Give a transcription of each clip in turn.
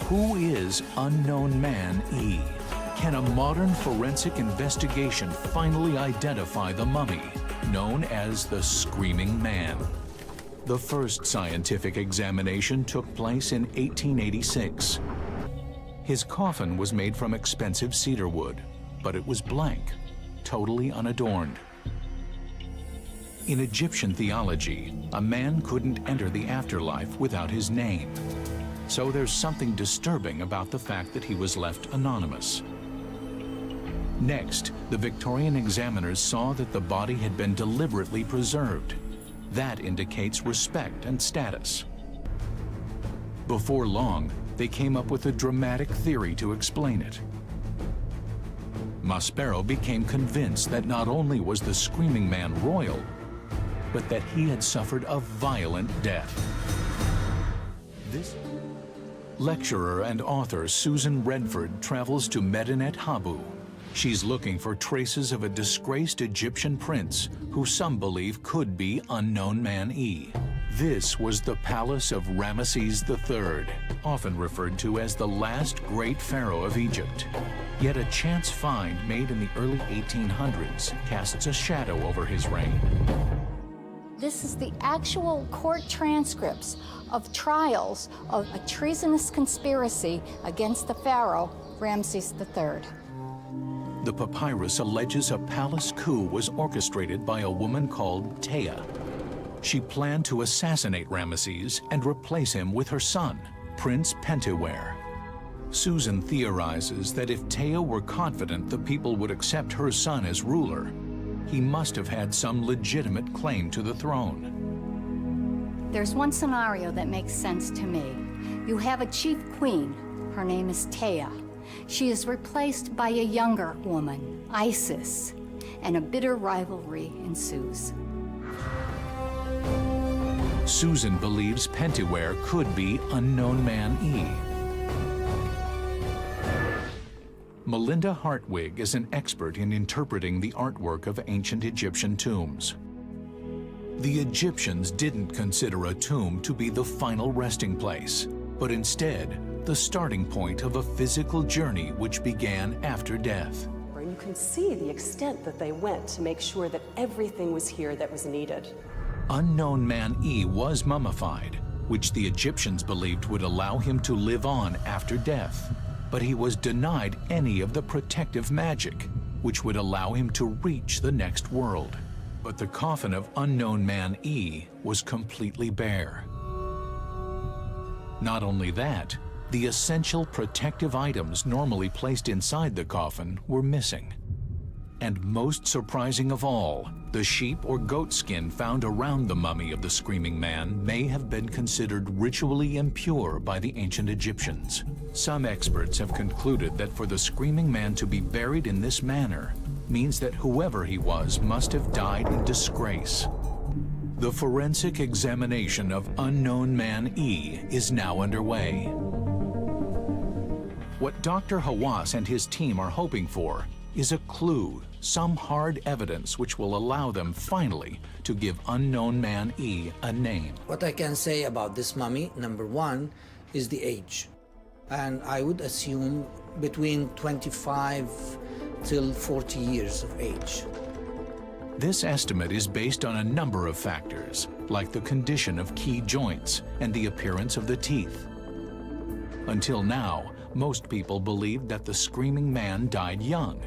Who is Unknown Man E? Can a modern forensic investigation finally identify the mummy, known as the Screaming Man? The first scientific examination took place in 1886. His coffin was made from expensive cedar wood, but it was blank, totally unadorned. In Egyptian theology, a man couldn't enter the afterlife without his name. So there's something disturbing about the fact that he was left anonymous. Next, the Victorian examiners saw that the body had been deliberately preserved. That indicates respect and status. Before long, they came up with a dramatic theory to explain it. Maspero became convinced that not only was the Screaming Man royal, but that he had suffered a violent death. This lecturer and author Susan Redford travels to Medinet Habu. She's looking for traces of a disgraced Egyptian prince who some believe could be Unknown Man E. This was the palace of Ramesses III, often referred to as the last great pharaoh of Egypt. Yet a chance find made in the early 1800s casts a shadow over his reign. This is the actual court transcripts of trials of a treasonous conspiracy against the pharaoh, Ramses III. The papyrus alleges a palace coup was orchestrated by a woman called Tea. She planned to assassinate Ramesses and replace him with her son, Prince Pentuer. Susan theorizes that if Tea were confident the people would accept her son as ruler, he must have had some legitimate claim to the throne. There's one scenario that makes sense to me. You have a chief queen. Her name is Tea. She is replaced by a younger woman, Isis, and a bitter rivalry ensues. Susan believes Pentuer could be Unknown Man E. Melinda Hartwig is an expert in interpreting the artwork of ancient Egyptian tombs. The Egyptians didn't consider a tomb to be the final resting place, but instead the starting point of a physical journey which began after death. You can see the extent that they went to make sure that everything was here that was needed. Unknown Man E was mummified, which the Egyptians believed would allow him to live on after death. But he was denied any of the protective magic, which would allow him to reach the next world. But the coffin of Unknown Man E was completely bare. Not only that, the essential protective items normally placed inside the coffin were missing. And most surprising of all, the sheep or goat skin found around the mummy of the Screaming Man may have been considered ritually impure by the ancient Egyptians. Some experts have concluded that for the Screaming Man to be buried in this manner means that whoever he was must have died in disgrace. The forensic examination of Unknown Man E is now underway. What Dr. Hawass and his team are hoping for is a clue, some hard evidence which will allow them finally to give Unknown Man E a name. What I can say about this mummy, number one, is the age. And I would assume between 25 till 40 years of age. This estimate is based on a number of factors, like the condition of key joints and the appearance of the teeth. Until now, most people believed that the Screaming Man died young.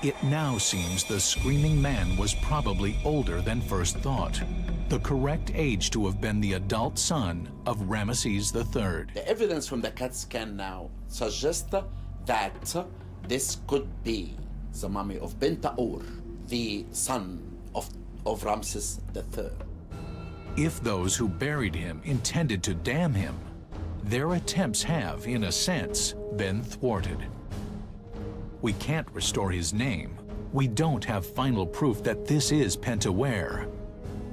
It now seems the Screaming Man was probably older than first thought, the correct age to have been the adult son of Ramesses III. The evidence from the CAT scan now suggests that this could be the mummy of Pentuer, the son of Ramses III. If those who buried him intended to damn him, their attempts have, in a sense, been thwarted. We can't restore his name. We don't have final proof that this is Pentuer,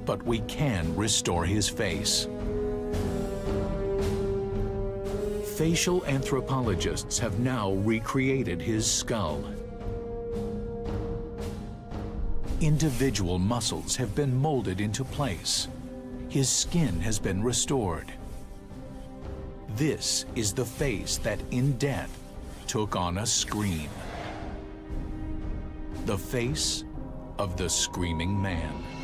but we can restore his face. Facial anthropologists have now recreated his skull. Individual muscles have been molded into place. His skin has been restored. This is the face that in death took on a scream. The face of the Screaming Man.